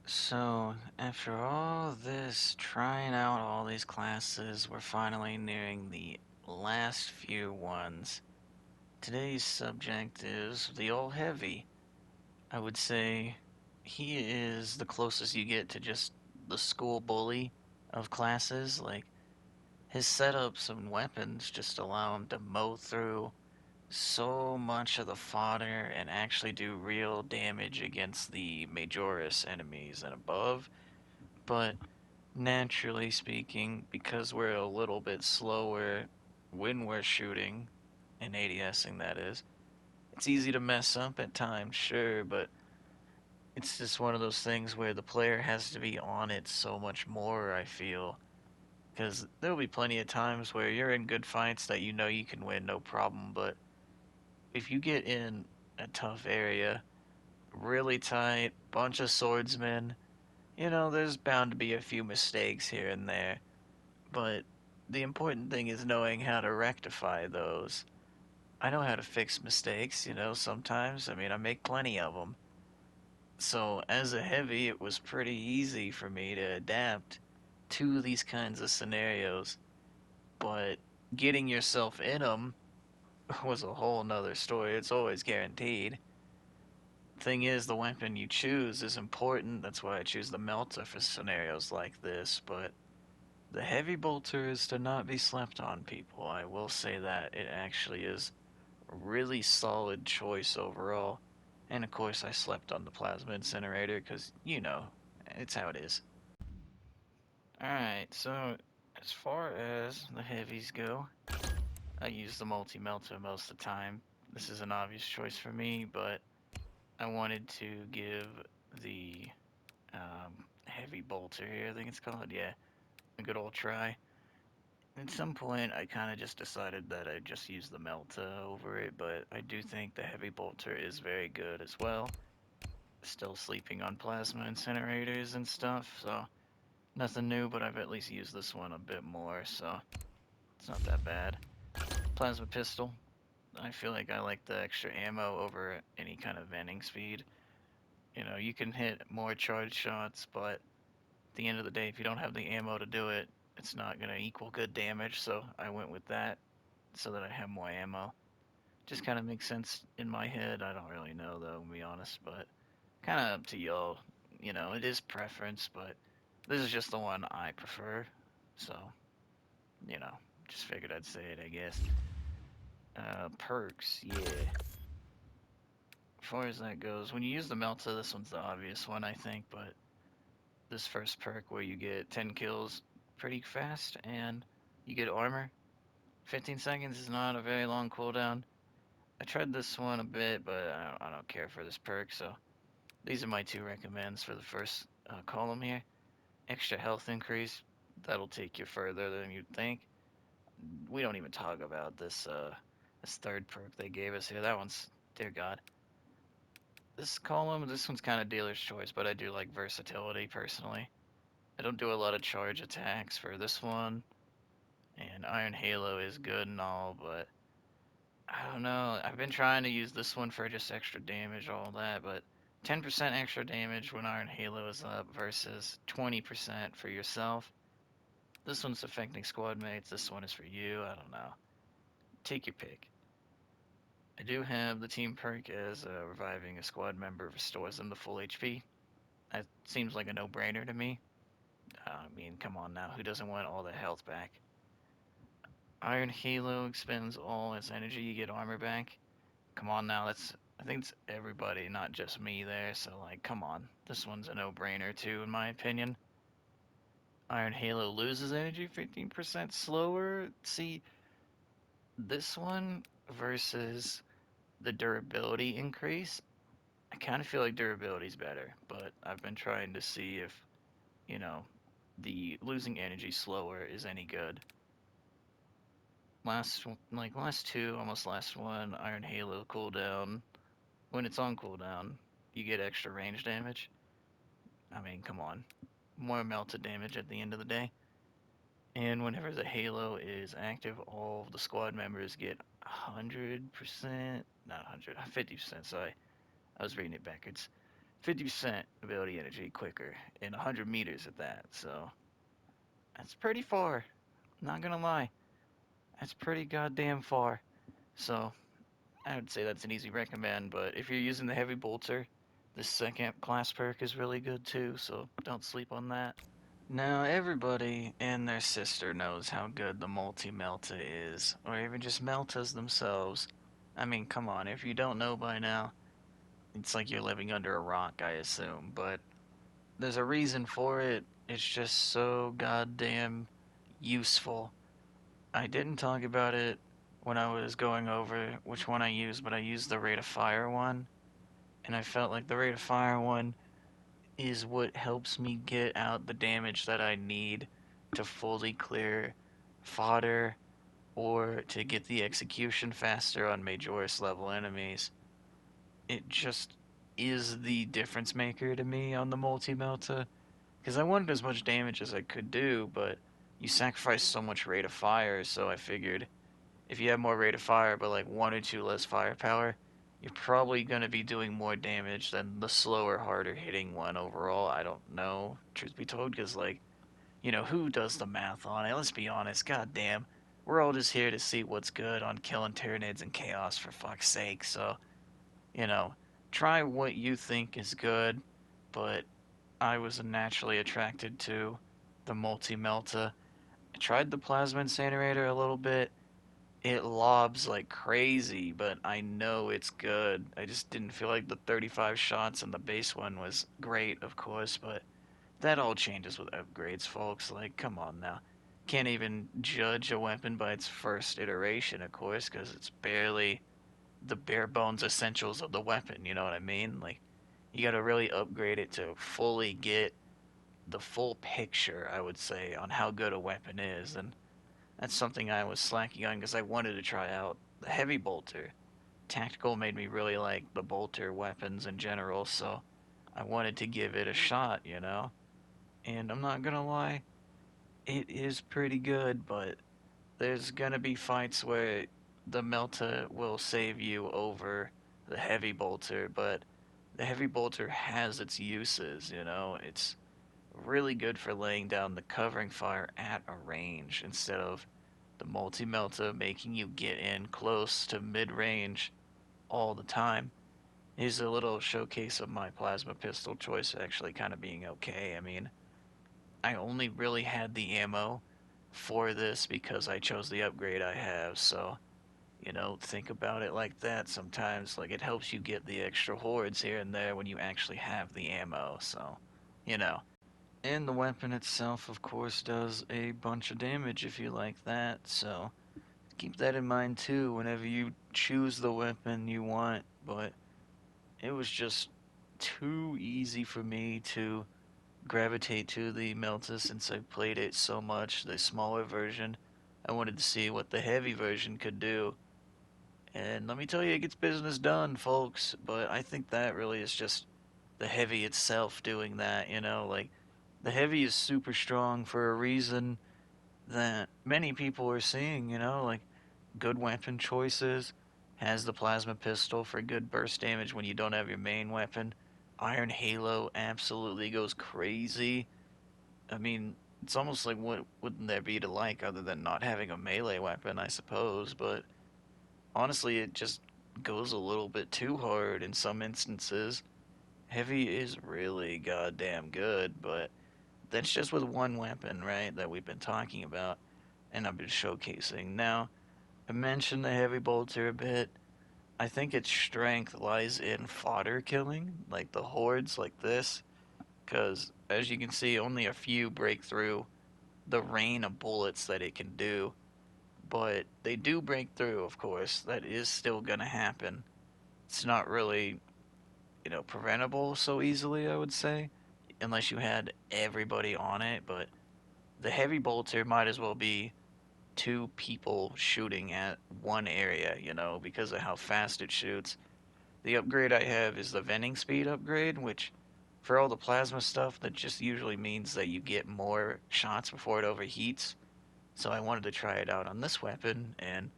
So, after all this trying out all these classes, we're finally nearing the last few ones. Today's subject is the old heavy. I would say he is the closest you get to just the school bully of classes. Like, his setups and weapons just allow him to mow through so much of the fodder and actually do real damage against the Majoris enemies and above. But naturally speaking, because we're a little bit slower when we're shooting, and ADSing that is, it's easy to mess up at times, sure, but it's just one of those things where the player has to be on it so much more, I feel. Because there'll be plenty of times where you're in good fights that you know you can win no problem, but if you get in a tough area, really tight, bunch of swordsmen, there's bound to be a few mistakes here and there. But the important thing is knowing how to rectify those. I know how to fix mistakes, sometimes. I mean, I make plenty of them. So, as a heavy, it was pretty easy for me to adapt to these kinds of scenarios. But getting yourself in them was a whole nother story. It's always guaranteed. Thing is, the weapon you choose is important. That's why I choose the Melta for scenarios like this. But the heavy bolter is to not be slept on, people. I will say that. It actually is a really solid choice overall. And of course, I slept on the plasma incinerator because, it's how it is. Alright, so as far as the heavies go, I use the multi melter most of the time. This is an obvious choice for me, but I wanted to give the heavy bolter here, I think it's called, yeah, a good old try. At some point, I kind of just decided that I'd just use the Melta over it, but I do think the Heavy Bolter is very good as well. Still sleeping on plasma incinerators and stuff, so nothing new, but I've at least used this one a bit more, so it's not that bad. Plasma pistol. I feel like I like the extra ammo over any kind of vending speed. You can hit more charge shots, but at the end of the day, if you don't have the ammo to do it, it's not going to equal good damage, so I went with that so that I have more ammo. Just kind of makes sense in my head. I don't really know though, to be honest, but kind of up to y'all. It is preference, but this is just the one I prefer. So, you know, just figured I'd say it, I guess. Perks, yeah. As far as that goes, when you use the Melta, this one's the obvious one, I think, but this first perk where you get 10 kills pretty fast and you get armor, 15 seconds is not a very long cooldown. I tried this one a bit, but I don't care for this perk, so these are my two recommends for the first column here. Extra health increase, that'll take you further than you'd think. We don't even talk about this third perk they gave us here. That one's, dear God. This column, this one's kind of dealer's choice, but I do like versatility personally. I don't do a lot of charge attacks for this one, and Iron Halo is good and all, but I don't know. I've been trying to use this one for just extra damage, all that, but 10% extra damage when Iron Halo is up versus 20% for yourself. This one's affecting squad mates, this one is for you, I don't know. Take your pick. I do have the team perk as reviving a squad member restores them to full HP. That seems like a no-brainer to me. I mean, come on now, who doesn't want all the health back? Iron Halo expends all its energy, you get armor back. Come on now, I think it's everybody, not just me there, so like come on. This one's a no-brainer too in my opinion. Iron Halo loses energy 15% slower. See, this one versus the durability increase, I kind of feel like durability's better, but I've been trying to see if, you know, the losing energy slower is any good. Last two, almost last one, Iron Halo cooldown. When it's on cooldown, you get extra range damage. I mean, come on. More melted damage at the end of the day. And whenever the Halo is active, all of the squad members get 100%, not 100, 50%, sorry. I was reading it backwards. 50% ability energy quicker in 100 meters at that. So that's pretty far. Not gonna lie, that's pretty goddamn far. So I would say that's an easy recommend. But if you're using the heavy bolter, the second class perk is really good too. So don't sleep on that. Now everybody and their sister knows how good the multi-melta is, or even just meltas themselves. I mean, come on, if you don't know by now, it's like you're living under a rock, I assume. But there's a reason for it. It's just so goddamn useful. I didn't talk about it when I was going over which one I used, but I used the rate of fire one, and I felt like the rate of fire one is what helps me get out the damage that I need to fully clear fodder or to get the execution faster on Majoris level enemies. It just is the difference maker to me on the multi-melta. Because I wanted as much damage as I could do, but you sacrifice so much rate of fire, so I figured if you have more rate of fire but like one or two less firepower, you're probably going to be doing more damage than the slower, harder hitting one overall. I don't know, truth be told, because like, who does the math on it? Let's be honest, goddamn. We're all just here to see what's good on killing Tyranids and Chaos for fuck's sake, so, you know, try what you think is good, but I was naturally attracted to the multi-melta. I tried the plasma incinerator a little bit. It lobs like crazy, but I know it's good. I just didn't feel like the 35 shots on the base one was great, of course, but that all changes with upgrades, folks. Like, come on now. Can't even judge a weapon by its first iteration, of course, because it's barely the bare bones essentials of the weapon, you know what I mean? Like, you gotta really upgrade it to fully get the full picture, I would say, on how good a weapon is, and that's something I was slacking on because I wanted to try out the heavy bolter. Tactical made me really like the bolter weapons in general, so I wanted to give it a shot. And I'm not gonna lie, it is pretty good, but there's gonna be fights where the Melta will save you over the heavy bolter, but the heavy bolter has its uses. It's really good for laying down the covering fire at a range instead of the multi-melta making you get in close to mid-range all the time. Here's a little showcase of my plasma pistol choice actually kind of being okay. I mean, I only really had the ammo for this because I chose the upgrade I have, so, think about it like that sometimes. Like, it helps you get the extra hordes here and there when you actually have the ammo, so, you know. And the weapon itself, of course, does a bunch of damage if you like that, so keep that in mind too whenever you choose the weapon you want. But it was just too easy for me to gravitate to the Melta since I played it so much, the smaller version. I wanted to see what the heavy version could do. And let me tell you, it gets business done, folks. But I think that really is just the heavy itself doing that. Like, the heavy is super strong for a reason that many people are seeing. Like, good weapon choices, has the plasma pistol for good burst damage when you don't have your main weapon. Iron Halo absolutely goes crazy. I mean, it's almost like what wouldn't there be to like other than not having a melee weapon, I suppose, but honestly, it just goes a little bit too hard in some instances. Heavy is really goddamn good, but that's just with one weapon, right, that we've been talking about and I've been showcasing. Now, I mentioned the heavy bolter a bit. I think its strength lies in fodder killing, like the hordes like this, because as you can see, only a few break through the rain of bullets that it can do. But they do break through, of course. That is still gonna happen. It's not really, preventable so easily, I would say, unless you had everybody on it. But the heavy bolter might as well be two people shooting at one area, because of how fast it shoots. The upgrade I have is the vending speed upgrade, which for all the plasma stuff, that just usually means that you get more shots before it overheats. So I wanted to try it out on this weapon, and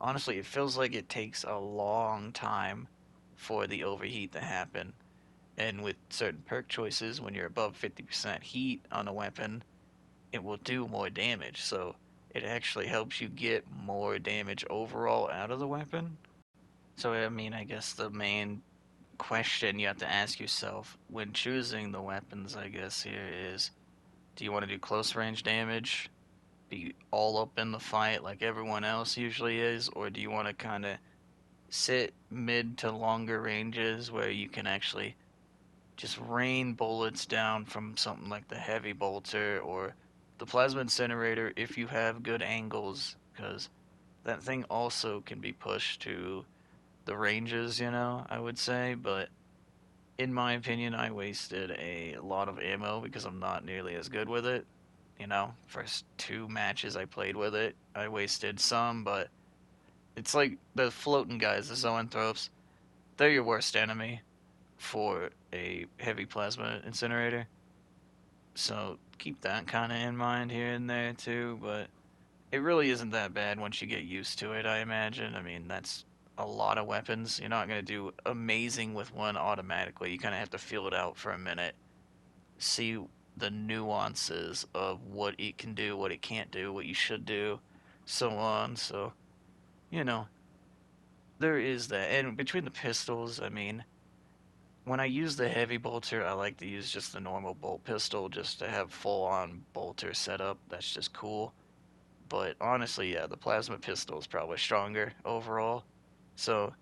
honestly, it feels like it takes a long time for the overheat to happen. And with certain perk choices, when you're above 50% heat on a weapon, it will do more damage. So it actually helps you get more damage overall out of the weapon. So, I mean, I guess the main question you have to ask yourself when choosing the weapons, I guess, here is, do you want to do close range damage, be all up in the fight like everyone else usually is, or do you want to kind of sit mid to longer ranges where you can actually just rain bullets down from something like the heavy bolter or the plasma incinerator if you have good angles, because that thing also can be pushed to the ranges, I would say. But in my opinion, I wasted a lot of ammo because I'm not nearly as good with it. First two matches I played with it, I wasted some, but it's like the floating guys, the zoanthropes. They're your worst enemy for a heavy plasma incinerator. So keep that kind of in mind here and there too. But it really isn't that bad once you get used to it, I imagine. I mean, that's a lot of weapons. You're not going to do amazing with one automatically. You kind of have to feel it out for a minute, see the nuances of what it can do, what it can't do, what you should do, so on. So, you know, there is that. And between the pistols, I mean, when I use the heavy bolter, I like to use just the normal bolt pistol just to have full on bolter setup. That's just cool. But honestly, yeah, the plasma pistol is probably stronger overall. So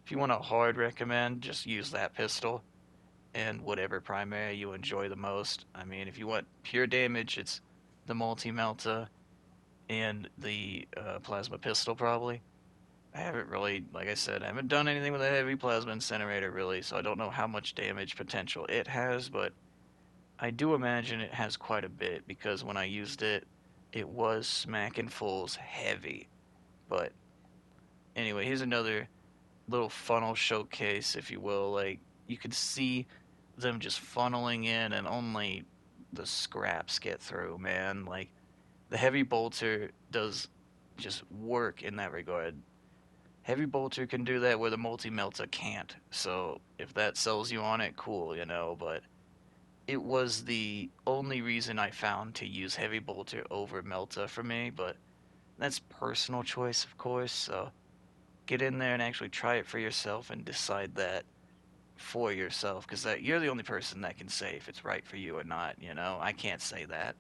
if you want a hard recommend, just use that pistol and whatever primary you enjoy the most. I mean, if you want pure damage, it's the multi melta and the plasma pistol probably. I haven't really, like I said, I haven't done anything with a heavy plasma incinerator really, so I don't know how much damage potential it has, but I do imagine it has quite a bit because when I used it, it was smacking fulls heavy. But anyway, here's another little funnel showcase, if you will. Like, you could see them just funneling in and only the scraps get through, man. Like, the heavy bolter does just work in that regard. Heavy bolter can do that where the multi melta can't. So if that sells you on it, cool, but it was the only reason I found to use heavy bolter over melta for me, but that's personal choice, of course. So get in there and actually try it for yourself and decide that for yourself, because that you're the only person that can say if it's right for you or not. I can't say that.